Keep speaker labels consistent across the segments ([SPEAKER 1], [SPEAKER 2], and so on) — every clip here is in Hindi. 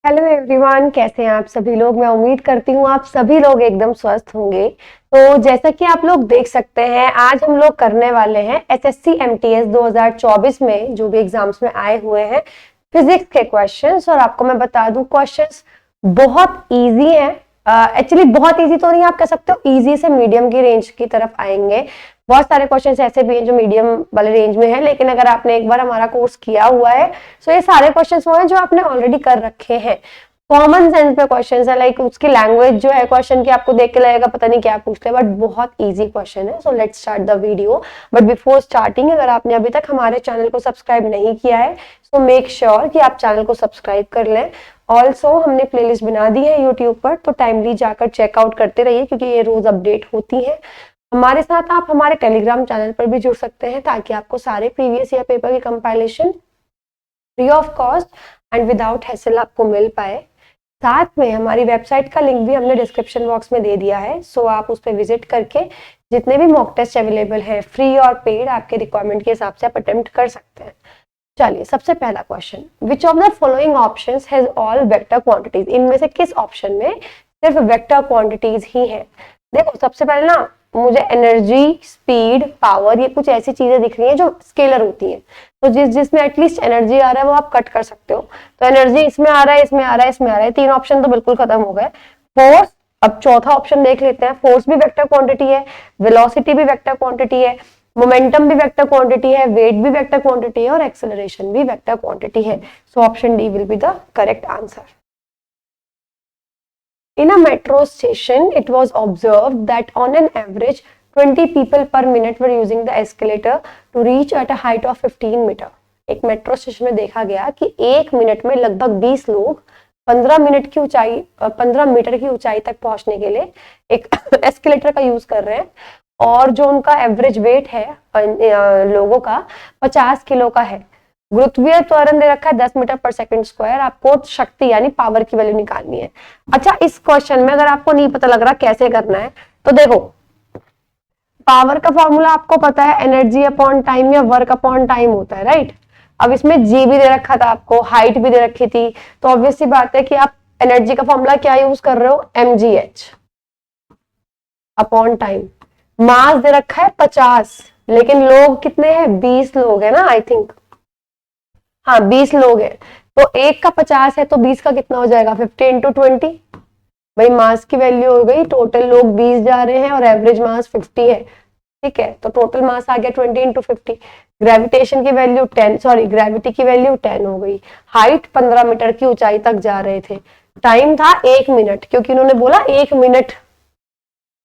[SPEAKER 1] हेलो एवरीवन, कैसे हैं आप सभी लोग। मैं उम्मीद करती हूँ आप सभी लोग एकदम स्वस्थ होंगे। तो जैसा कि आप लोग देख सकते हैं, आज हम लोग करने वाले हैं एसएससी एमटीएस 2024 में जो भी एग्जाम्स में आए हुए हैं फिजिक्स के क्वेश्चंस। और आपको मैं बता दूं, क्वेश्चंस बहुत इजी हैं। एक्चुअली बहुत इजी तो नहीं, आप कह सकते हो इजी से मीडियम की रेंज की तरफ आएंगे। बहुत सारे क्वेश्चंस ऐसे भी हैं जो मीडियम वाले रेंज में है, लेकिन अगर आपने एक बार हमारा कोर्स किया हुआ है तो ये सारे क्वेश्चंस वो हैं जो आपने ऑलरेडी कर रखे हैं। कॉमन सेंस पे क्वेश्चंस है, लाइक उसकी लैंग्वेज जो है क्वेश्चन की आपको देख के लगेगा पता नहीं क्या पूछते हैं, बट बहुत इजी क्वेश्चन है। So let's start the video. But before starting, अगर आपने अभी तक हमारे चैनल को सब्सक्राइब नहीं किया है सो मेक श्योर कि आप चैनल को सब्सक्राइब कर लें। ऑल्सो हमने प्लेलिस्ट बना दी है यूट्यूब पर, तो टाइमली जाकर चेकआउट करते रहिए क्योंकि ये रोज अपडेट होती है। हमारे साथ आप हमारे टेलीग्राम चैनल पर भी जुड़ सकते हैं ताकि आपको सारे प्रीवियस ईयर पेपर की compilation free of cost and without hassle आपको मिल पाए। साथ में हमारी वेबसाइट का लिंक भी हमने डिस्क्रिप्शन बॉक्स में दे दिया है, सो आप उस पर विजिट करके जितने भी मॉक टेस्ट अवेलेबल है फ्री और पेड आपके रिक्वायरमेंट के हिसाब से आप अटेम्प्ट कर सकते हैं। चलिए, सबसे पहला question, which of the following options has all vector quantities. इनमें से किस ऑप्शन में सिर्फ वेक्टर क्वांटिटीज ही है। देखो, सबसे पहले ना मुझे एनर्जी, स्पीड, पावर, ये कुछ ऐसी चीजें दिख रही हैं जो स्केलर होती हैं। तो जिसमें एटलीस्ट एनर्जी आ रहा है वो आप कट कर सकते हो। तो एनर्जी इसमें आ रहा है, इसमें आ रहा है, इसमें आ रहा है, तीन ऑप्शन तो बिल्कुल खत्म हो गए। फोर्स, अब चौथा ऑप्शन देख लेते हैं। फोर्स भी वेक्टर क्वांटिटी है, वेलोसिटी भी वेक्टर क्वांटिटी है, मोमेंटम भी वेक्टर क्वांटिटी है, वेट भी वेक्टर क्वांटिटी है और एक्सेलरेशन भी वेक्टर क्वांटिटी है। So option D will be the correct answer. In a metro station, it was observed that on an average 20 people per minute were using the escalator to reach at a height of 15 metre. एक मेट्रो स्टेशन में देखा गया कि एक मिनट में लगभग 20 लोग 15 मीटर की ऊंचाई तक पहुंचने के लिए एक एस्केलेटर का यूज कर रहे हैं, और जो उनका एवरेज वेट है लोगों का 50 किलो का है। गुरुत्वीय त्वरण दे रखा है 10 मीटर पर सेकंड स्क्वायर। आपको शक्ति यानी पावर की वैल्यू निकालनी है। अच्छा, इस क्वेश्चन में अगर आपको नहीं पता लग रहा कैसे करना है तो देखो, पावर का फॉर्मूला आपको पता है, एनर्जी अपॉन टाइम या वर्क अपॉन टाइम होता है, राइट। अब इसमें जी भी दे रखा था आपको, हाइट भी दे रखी थी, तो ऑब्वियस सी बात है कि आप एनर्जी का फॉर्मूला क्या यूज कर रहे हो, mgh अपॉन टाइम। मास दे रखा है 50, लेकिन लोग कितने हैं, 20 लोग है ना, आई थिंक। हाँ, 20 लोग हैं, तो एक का 50 है तो 20 का कितना हो जाएगा, 50 इंटू 20। भाई मास की वैल्यू हो गई, टोटल लोग 20 जा रहे हैं और एवरेज मास 50 है, ठीक है। तो टोटल मास आ गया 20 इंटू 50। ग्रेविटेशन की वैल्यू 10, सॉरी ग्रेविटी की वैल्यू 10 हो गई। हाइट 15 मीटर की ऊंचाई तक जा रहे थे। टाइम था 1 मिनट, क्योंकि उन्होंने बोला 1 मिनट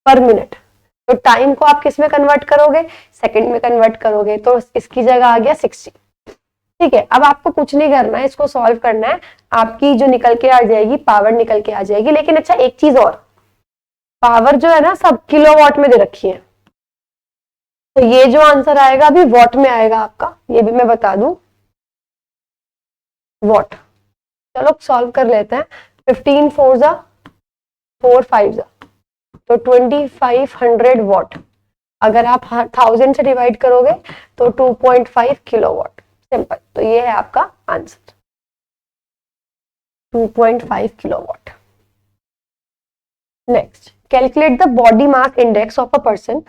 [SPEAKER 1] पर मिनट। तो टाइम को आप किस में कन्वर्ट करोगे, सेकंड में कन्वर्ट करोगे, तो इसकी जगह आ गया 60। ठीक है, अब आपको कुछ नहीं करना है, इसको सॉल्व करना है। आपकी जो निकल के आ जाएगी, पावर निकल के आ जाएगी। लेकिन अच्छा, एक चीज और, पावर जो है ना सब किलोवाट में दे रखी है, तो ये जो आंसर आएगा अभी वॉट में आएगा आपका, ये भी मैं बता दूं, वॉट। चलो सॉल्व कर लेते हैं। 15 4 जा 4 5 जा, तो 2500 वॉट। अगर आप 1000 से डिवाइड करोगे तो 2.5 किलोवाट। सिंपल, तो ये है आपका answer, 2.5 kilowatt. Next, calculate the body mass index of a person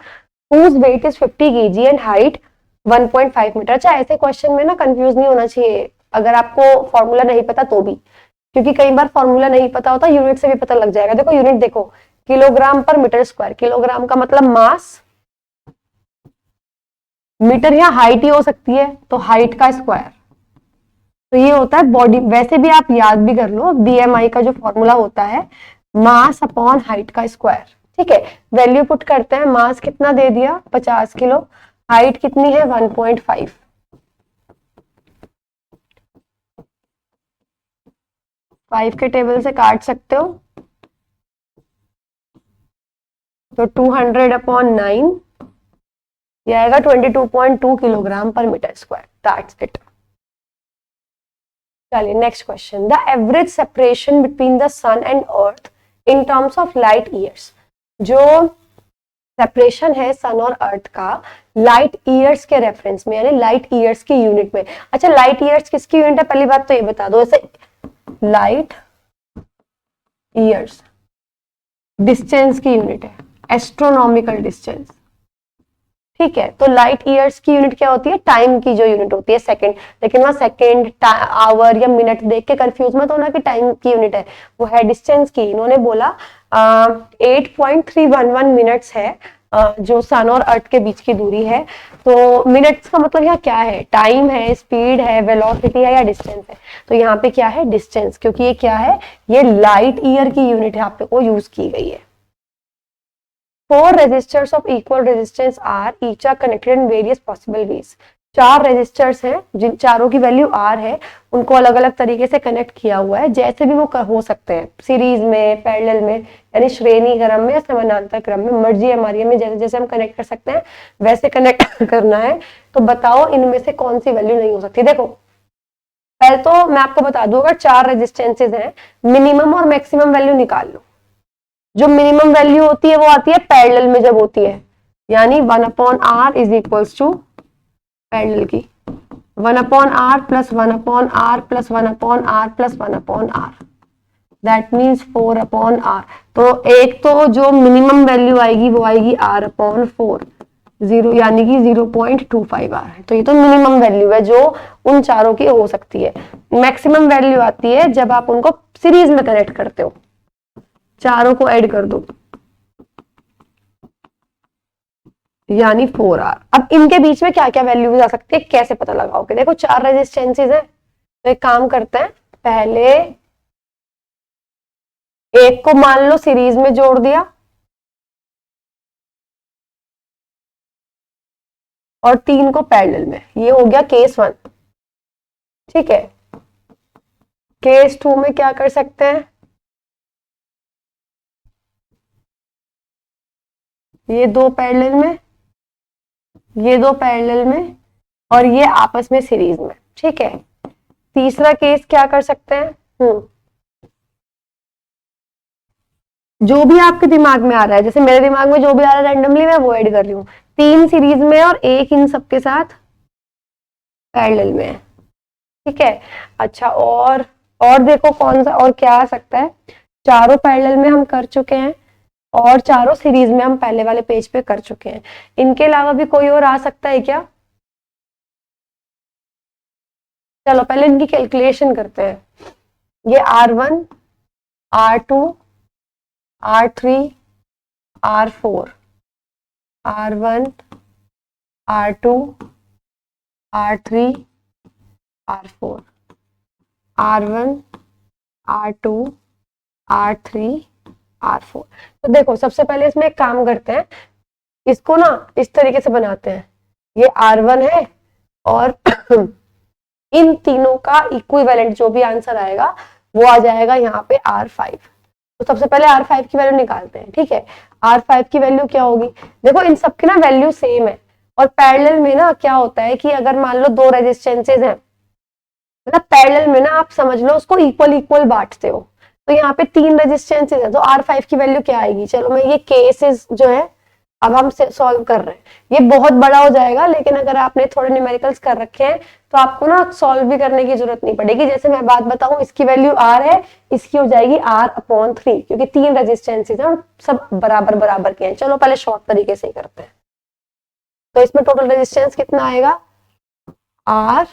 [SPEAKER 1] whose weight is 50 kg and height 1.5 metre. अच्छा, ऐसे क्वेश्चन में ना कंफ्यूज नहीं होना चाहिए अगर आपको फॉर्मूला नहीं पता तो भी, क्योंकि कई बार फॉर्मूला नहीं पता होता, यूनिट से भी पता लग जाएगा। देखो यूनिट देखो, किलोग्राम पर मीटर स्क्वायर। किलोग्राम का मतलब मास, मीटर या हाइट ही हो सकती है, तो हाइट का स्क्वायर। तो ये होता है बॉडी। वैसे भी आप याद भी कर लो, बीएमआई का जो फॉर्मूला होता है, मास अपॉन हाइट का स्क्वायर। ठीक है, वैल्यू पुट करते हैं। मास कितना दे दिया, 50 किलो। हाइट कितनी है, 1.5। 5 के टेबल से काट सकते हो, तो 200 अपॉन 9, यह आएगा 22.2 किलोग्राम पर मीटर स्क्वायर। That's it. चलिए next question, the average separation between the sun and earth in terms of light years. जो सेपरेशन है सन और अर्थ का लाइट ईयर्स के रेफरेंस में, यानी लाइट ईयर्स की यूनिट में। अच्छा, लाइट ईयर्स किसकी यूनिट है, पहली बात तो ये बता दो। ऐसे लाइट ईयर्स डिस्टेंस की यूनिट है, एस्ट्रोनॉमिकल डिस्टेंस। ठीक है, तो लाइट ईयर्स की यूनिट क्या होती है, टाइम की जो यूनिट होती है सेकंड, लेकिन वहां सेकंड आवर या मिनट देख के कंफ्यूज मत होना कि टाइम की यूनिट है, वो है डिस्टेंस की। इन्होंने बोला 8.311 मिनट्स है जो सन और अर्थ के बीच की दूरी है। तो मिनट्स का मतलब यहाँ क्या है, टाइम है, स्पीड है, वेलोसिटी है या डिस्टेंस है। तो यहाँ पे क्या है, डिस्टेंस, क्योंकि ये क्या है, ये लाइट ईयर की यूनिट यहाँ पे वो यूज की गई है। 4 resistors of equal resistance are each are connected in various possible ways। 4 resistors हैं जिन चारों की वैल्यू R है, उनको अलग अलग तरीके से कनेक्ट किया हुआ है, जैसे भी वो हो सकते हैं, सीरीज में, पैरेलल में, यानी श्रेणी क्रम में या समानांतर क्रम में, मर्जी हमारी में जैसे जैसे हम कनेक्ट कर सकते हैं वैसे कनेक्ट करना है। तो बताओ इनमें से कौन सी वैल्यू नहीं हो सकती। देखो पहले तो मैं आपको बता दूं, अगर 4 रेजिस्टेंसेज हैं, मिनिमम और मैक्सिमम वैल्यू निकाल लो। जो मिनिमम वैल्यू होती है वो आती है पैरेलल में जब होती है, यानी 1/r is equals to parallel की 1/r plus 1/r plus 1/r plus 1/r, that means 4/r। तो एक तो जो मिनिमम वैल्यू आएगी वो आएगी r/4, 0 यानी कि 0.25r है। तो ये तो मिनिमम वैल्यू है जो उन चारों की हो सकती है। मैक्सिमम वैल्यू आती है जब आप उनको सीरीज में कनेक्ट करते हो, चारों को ऐड कर दो, यानी 4r। अब इनके बीच में क्या क्या वैल्यूज आ सकती है, कैसे पता लगाओगे। देखो 4 रेजिस्टेंसेज है, तो एक काम करते हैं, पहले एक को मान लो सीरीज में जोड़ दिया और 3 को पैरेलल में, ये हो गया केस 1। ठीक है, केस 2 में क्या कर सकते हैं, ये 2 पैरेलल में, ये 2 पैरेलल में और ये आपस में सीरीज में। ठीक है, तीसरा केस क्या कर सकते हैं, जो भी आपके दिमाग में आ रहा है, जैसे मेरे दिमाग में जो भी आ रहा है रैंडमली मैं वो ऐड कर रही हूँ। 3 सीरीज में और 1 इन सबके साथ पैरेलल में है। ठीक है, अच्छा और देखो कौन सा और क्या आ सकता है। चारों पैरेलल में हम कर चुके हैं और चारों सीरीज में हम पहले वाले पेज पे कर चुके हैं। इनके अलावा भी कोई और आ सकता है क्या, चलो पहले इनकी कैलकुलेशन करते हैं। ये R1, R2, R3, R4, R1, R2, R3, R4, R1, R2, R3, R4। तो देखो सबसे पहले इसमें एक काम करते हैं, इसको ना इस तरीके से बनाते हैं, ये R1 है और इन तीनों का इक्विवेलेंट जो भी आंसर आएगा वो आ जाएगा यहाँ पे R5। तो सबसे पहले R5 की वैल्यू निकालते हैं। ठीक है, R5 की वैल्यू क्या होगी, देखो इन सबकी ना वैल्यू सेम है और पैरेलल में ना क्या होता है कि अगर मान लो 2 रेजिस्टेंसेज हैं, मतलब पैरेलल में ना आप समझ लो उसको इक्वल इक्वल बांटते हो। तो यहाँ पे 3 रेजिस्टेंसेज है, तो R5 की वैल्यू क्या आएगी, चलो मैं ये केसेस जो है अब हम सॉल्व कर रहे हैं, ये बहुत बड़ा हो जाएगा, लेकिन अगर आपने थोड़े न्यूमेरिकल्स कर रखे हैं तो आपको ना सॉल्व भी करने की जरूरत नहीं पड़ेगी। जैसे मैं बात बताऊं, इसकी वैल्यू R है, इसकी हो जाएगी R/3, क्योंकि 3 रेजिस्टेंसेज हैं और सब बराबर बराबर के हैं। चलो पहले शॉर्ट तरीके से ही करते हैं। तो इसमें टोटल रेजिस्टेंस कितना आएगा, R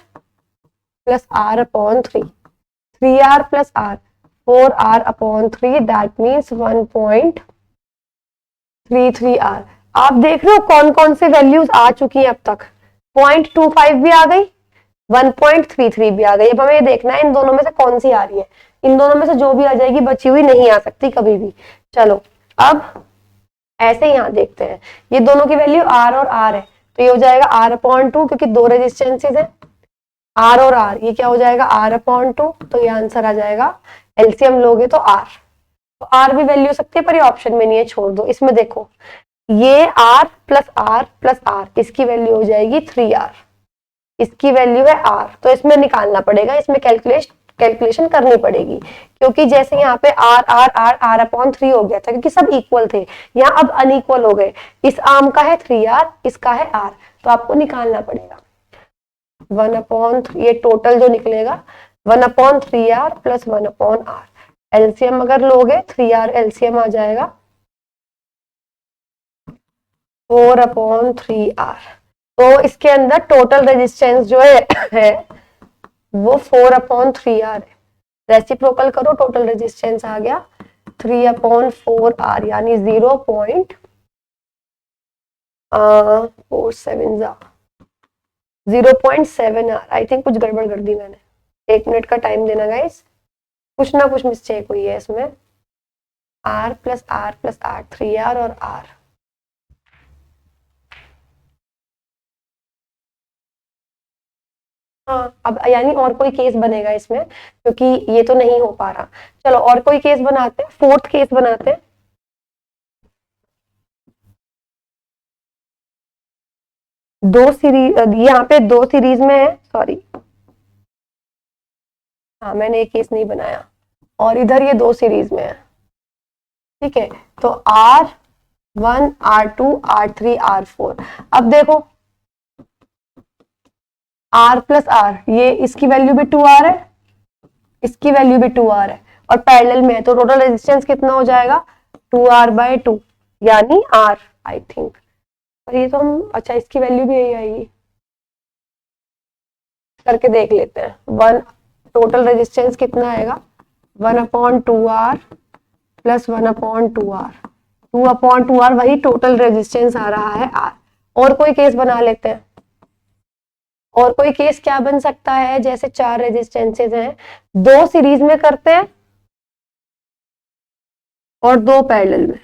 [SPEAKER 1] plus R/3, 3R plus R, 4R/3, that means 1.33R। आप देख रहे हो कौन कौन से वैल्यूज आ चुकी हैं अब तक, 0.25 भी आ गई, 1.33 भी आ गई। अब हमें ये देखना है इन दोनों में से कौन सी आ रही है, इन दोनों में से जो भी आ जाएगी बची हुई नहीं आ सकती कभी भी। चलो अब ऐसे ही यहाँ देखते हैं, ये दोनों की वैल्यू R और R है, तो ये हो जाएगा R/2, क्योंकि 2 रेजिस्टेंसेज है, R और R, ये क्या हो जाएगा R/2, तो ये आंसर आ जाएगा, एलसीएम लोगे तो R। तो R भी वैल्यू हो सकती है पर ये ऑप्शन में नहीं है, छोड़ दो। इसमें देखो ये R plus R plus R, इसकी वैल्यू हो जाएगी 3R, इसकी वैल्यू है R, तो इसमें निकालना पड़ेगा, इसमें कैलकुलेशन करनी पड़ेगी, क्योंकि जैसे यहाँ पे R R R R/3 हो गया था क्योंकि सब इक्वल थे, यहाँ अब अनइक्वल हो गए। इस आर्म का है 3R, इसका है R, तो आपको निकालना पड़ेगा 1/3, ये टोटल जो निकलेगा 1/3R प्लस 1/R। एलसीएम अगर लोगे 3R एलसीएम आ जाएगा 4/3R। तो इसके अंदर टोटल रेजिस्टेंस जो है वो 4/3R है। रेसिप्रोकल करो, टोटल रेजिस्टेंस आ गया 3/4R यानी 0.7R। आई थिंक कुछ गड़बड़ कर दी मैंने, 1 मिनट का टाइम देना गाइस, कुछ ना कुछ मिस्टेक हुई है इसमें। R plus R plus R 3R और R। हाँ, अब यानी और कोई केस बनेगा इसमें, क्योंकि ये तो नहीं हो पा रहा। चलो और कोई केस बनाते हैं, फोर्थ केस बनाते हैं। दो सीरीज, यहाँ पे 2 सीरीज में है, सॉरी, हाँ मैंने एक केस नहीं बनाया, और इधर ये 2 सीरीज में है। ठीक है, तो R1 R2 R3 R4। अब देखो R प्लस R, ये इसकी वैल्यू भी 2R है, इसकी वैल्यू भी 2R है, और पैरेलल में है, तो टोटल रेजिस्टेंस कितना हो जाएगा 2R/2 यानी R आई थिंक। और ये तो हम, अच्छा इसकी वैल्यू भी यही आएगी, करके देख लेते हैं। 1 टोटल रेजिस्टेंस कितना आएगा 1/2R प्लस 1/2R। 2/2R वही टोटल रेजिस्टेंस आ रहा है R। और कोई केस बना लेते हैं, और कोई केस क्या बन सकता है, जैसे 4 रेजिस्टेंसेज हैं, 2 सीरीज में करते हैं और 2 पैरेलल में।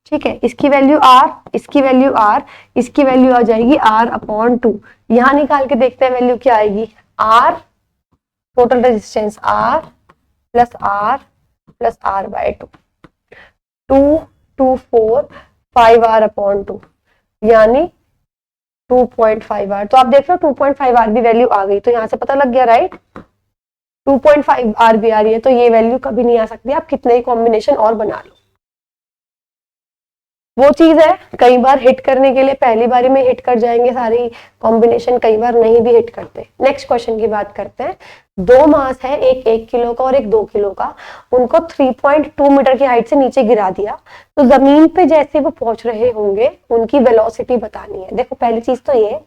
[SPEAKER 1] ठीक है, इसकी वैल्यू R, इसकी वैल्यू R, इसकी वैल्यू आ जाएगी R/2। यहां निकाल के देखते हैं वैल्यू क्या आएगी। R total resistance R plus R plus R/2, 2 2 4 5R/2 यानी 2.5R। तो आप देख लो 2.5R भी वैल्यू आ गई, तो यहां से पता लग गया राइट, 2.5R भी आ रही है, तो ये वैल्यू कभी नहीं आ सकती, आप कितने ही कॉम्बिनेशन और बना लो। वो चीज है, कई बार हिट करने के लिए पहली बारी में हिट कर जाएंगे सारी कॉम्बिनेशन, कई बार नहीं भी हिट करते। नेक्स्ट क्वेश्चन की बात करते हैं। 2 मास है, एक 1 किलो का और एक 2 किलो का, उनको 3.2 मीटर की हाइट से नीचे गिरा दिया, तो जमीन पे जैसे वो पहुंच रहे होंगे उनकी वेलोसिटी बतानी है। देखो पहली चीज तो ये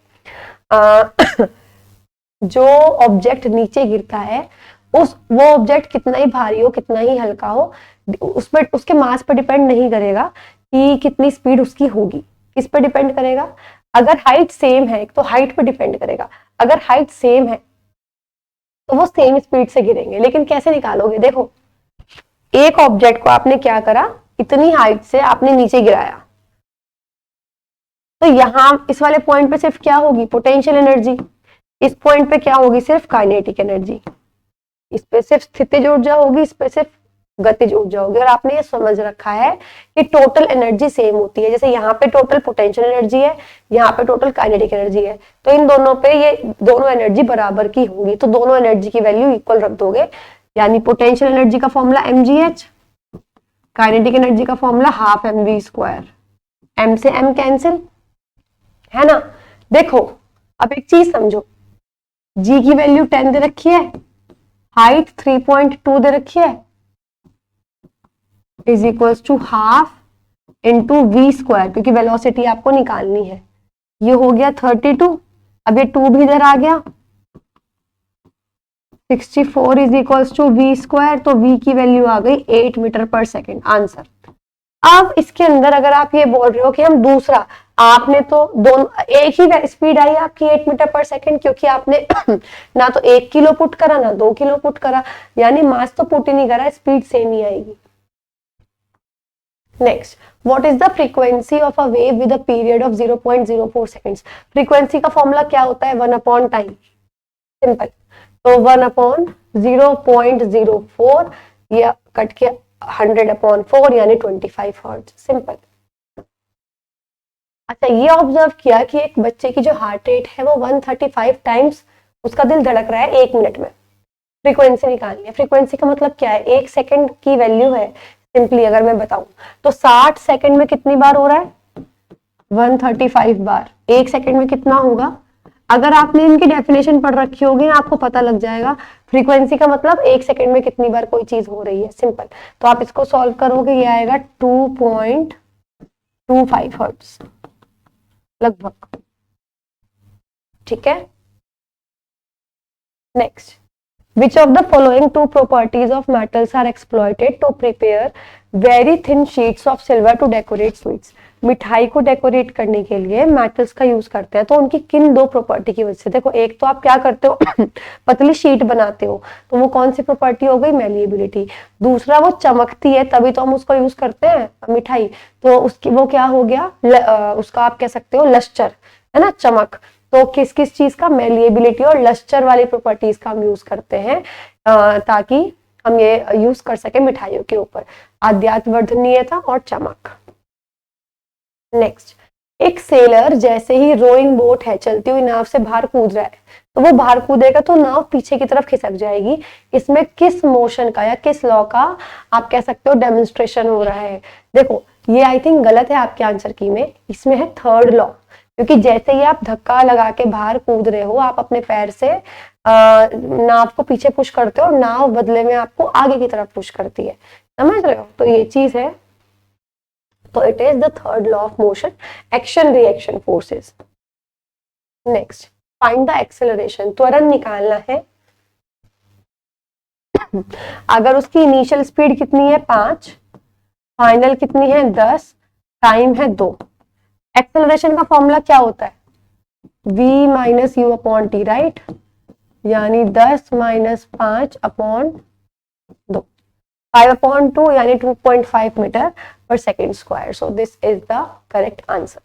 [SPEAKER 1] जो ऑब्जेक्ट नीचे गिरता है वो ऑब्जेक्ट कितना ही भारी हो, कितना ही हल्का हो, उस पर उसके मास पर डिपेंड नहीं करेगा कि कितनी स्पीड उसकी होगी। किस पे डिपेंड करेगा, अगर हाइट सेम है तो हाइट पे डिपेंड करेगा। अगर हाइट सेम है तो वो सेम स्पीड से गिरेंगे। लेकिन कैसे निकालोगे, देखो एक ऑब्जेक्ट को आपने क्या करा, इतनी हाइट से आपने नीचे गिराया, तो यहां इस वाले पॉइंट पे सिर्फ क्या होगी पोटेंशियल एनर्जी, इस पॉइंट पे क्या होगी सिर्फ काइनेटिक एनर्जी, इस पे सिर्फ स्थितिज ऊर्जा होगी, इस पे सिर्फ गतिज ऊर्जा होगी। और आपने ये समझ रखा है कि टोटल एनर्जी सेम होती है, जैसे यहाँ पे टोटल पोटेंशियल एनर्जी है, यहाँ पे टोटल काइनेटिक एनर्जी है, तो इन दोनों पे ये दोनों एनर्जी बराबर की होंगी, तो दोनों एनर्जी की वैल्यू इक्वल रख दोगे, यानी पोटेंशियल एनर्जी का फॉर्मूला mgh, काइनेटिक एनर्जी का फॉर्मूला 12 mv²। m से m कैंसिल, है ना। देखो अब एक चीज समझो, g की वैल्यू 10 दे रखी है, हाइट 3.2 दे रखी है, is equals to 12 into v², क्योंकि वेलोसिटी आपको निकालनी है। ये हो गया 32, अब ये 2 भी इधर आ गया, 64 इज इक्वल्स टू v², तो v की वैल्यू आ गई 8 मीटर पर सेकेंड, आंसर। अब इसके अंदर अगर आप ये बोल रहे हो कि हम दूसरा, आपने तो दोनों एक ही स्पीड आई आपकी 8 मीटर पर सेकेंड, क्योंकि आपने ना तो 1 किलो पुट करा ना 2 किलो पुट करा, यानी मास तो पुट ही नहीं करा, स्पीड सेम ही आएगी। Next, what is the frequency of a wave with a period of 0.04 seconds. Frequency का फॉर्मूला क्या होता है, 1 टाइम, सिंपल। तो 1/0.04 या कट के 100/4 यानी 25 हर्ट्ज, सिंपल। अच्छा, ये ऑब्जर्व किया कि एक बच्चे की जो हार्ट रेट है वो 135 टाइम्स उसका दिल धड़क रहा है 1 मिनट में। फ्रीक्वेंसी निकालनी है। फ्रीक्वेंसी का मतलब क्या है, 1 सेकेंड की वैल्यू है, सिंपली अगर मैं बताऊं तो 60 सेकेंड में कितनी बार हो रहा है 135 बार, 1 सेकेंड में कितना होगा अगर आपने इनकी डेफिनेशन पढ़ रखी होगी आपको पता लग जाएगा। फ्रीक्वेंसी का मतलब 1 सेकंड में कितनी बार कोई चीज हो रही है, सिंपल। तो आप इसको सॉल्व करोगे, ये आएगा 2.25 हर्ट्ज लगभग, ठीक है। Next, which of the following two properties of metals are exploited to prepare very thin sheets of silver to decorate sweets? मिठाई को डेकोरेट करने के लिए मेटल्स का यूज करते हैं, तो उनकी किन दो प्रॉपर्टी की वजह से? देखो, एक तो आप क्या करते हो पतली शीट बनाते हो, तो वो कौन सी प्रॉपर्टी हो गई? मैलिएबिलिटी। दूसरा, वो चमकती है तभी तो हम उसको यूज करते हैं मिठाई, तो उसकी वो क्या हो गया? उसका आप कह सकते हो लस्टर, है ना, चमक। तो किस किस चीज का? मैलिएबिलिटी और लस्टर वाली प्रॉपर्टीज का हम यूज करते हैं ताकि हम ये यूज कर सके मिठाइयों के ऊपर, आद्यात्वर्धनीयता और चमक। नेक्स्ट, एक सेलर जैसे ही रोइंग बोट है चलती हुई नाव से बाहर कूद रहा है, तो वो बाहर कूदेगा तो नाव पीछे की तरफ खिसक जाएगी। इसमें किस मोशन का या किस लॉ का आप कह सकते हो डेमोन्स्ट्रेशन हो रहा है? देखो, ये आई थिंक गलत है आपके आंसर की में, इसमें है थर्ड लॉ, क्योंकि जैसे ही आप धक्का लगा के बाहर कूद रहे हो, आप अपने पैर से नाव को पीछे पुश करते हो और नाव बदले में आपको आगे की तरफ पुश करती है, समझ रहे हो? तो ये चीज है, तो it is the third law of motion, action reaction forces. Next, find the acceleration, त्वरण निकालना है। अगर उसकी इनिशियल स्पीड कितनी है? 5, फाइनल कितनी है? 10, टाइम है 2। एक्सेलरेशन का फॉर्मूला क्या होता है? v minus you upon T, right, यानी 10 माइनस 5 अपॉन 2, 5/2 यानी 2.5 मीटर पर second square. So this is the correct answer.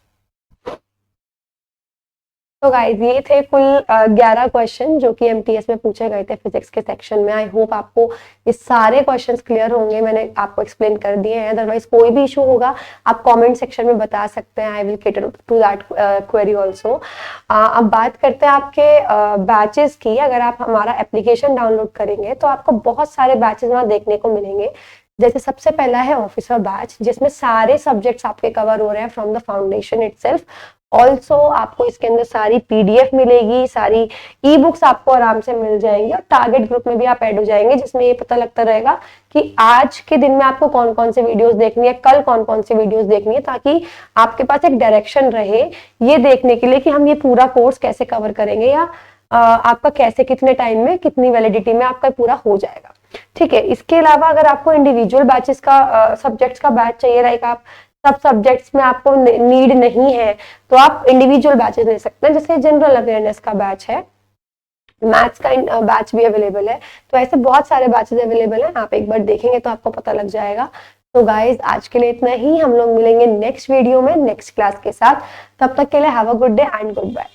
[SPEAKER 1] तो गाइज, ये थे कुल 11 क्वेश्चन जो कि एमटीएस में पूछे गए थे फिजिक्स के सेक्शन में। आई होप आपको ये सारे क्वेश्चंस क्लियर होंगे, मैंने आपको एक्सप्लेन कर दिए हैं। अदरवाइज कोई भी इशू होगा आप कमेंट सेक्शन में बता सकते हैं, I will cater to that query also. अब बात करते हैं आपके बैचेस की। अगर आप हमारा एप्लीकेशन डाउनलोड करेंगे तो आपको बहुत सारे बैचेस वहाँ देखने को मिलेंगे। जैसे सबसे पहला है ऑफिसर बैच, जिसमें सारे सब्जेक्ट्स आपके कवर हो रहे हैं from the foundation itself. Also आपको इसके अंदर सारी पीडीएफ मिलेगी, सारी ई बुक्स आपको आराम से मिल जाएंगी, और टारगेट ग्रुप में भी आप ऐड हो जाएंगे, जिसमें ये पता लगता रहेगा कि आज के दिन में आपको कौन कौन से वीडियोस देखनी है, कल कौन कौन सी वीडियोस देखनी है, ताकि आपके पास एक डायरेक्शन रहे ये देखने के लिए कि हम ये पूरा कोर्स कैसे कवर करेंगे, या आपका कैसे कितने टाइम में कितनी वैलिडिटी में आपका पूरा हो जाएगा। ठीक है, इसके अलावा अगर आपको इंडिविजुअल बैचेस का सब्जेक्ट्स का बैच चाहिए रहेगा, आप सब सब्जेक्ट्स में आपको नीड नहीं है तो आप इंडिविजुअल बैचेस ले सकते हैं। जैसे जनरल अवेयरनेस का बैच है, मैथ्स का बैच भी अवेलेबल है, तो ऐसे बहुत सारे बैचेस अवेलेबल हैं। आप एक बार देखेंगे तो आपको पता लग जाएगा। तो गाइज, आज के लिए इतना ही। हम लोग मिलेंगे नेक्स्ट वीडियो में नेक्स्ट क्लास के साथ। तब तक के लिए have a good day and good bye.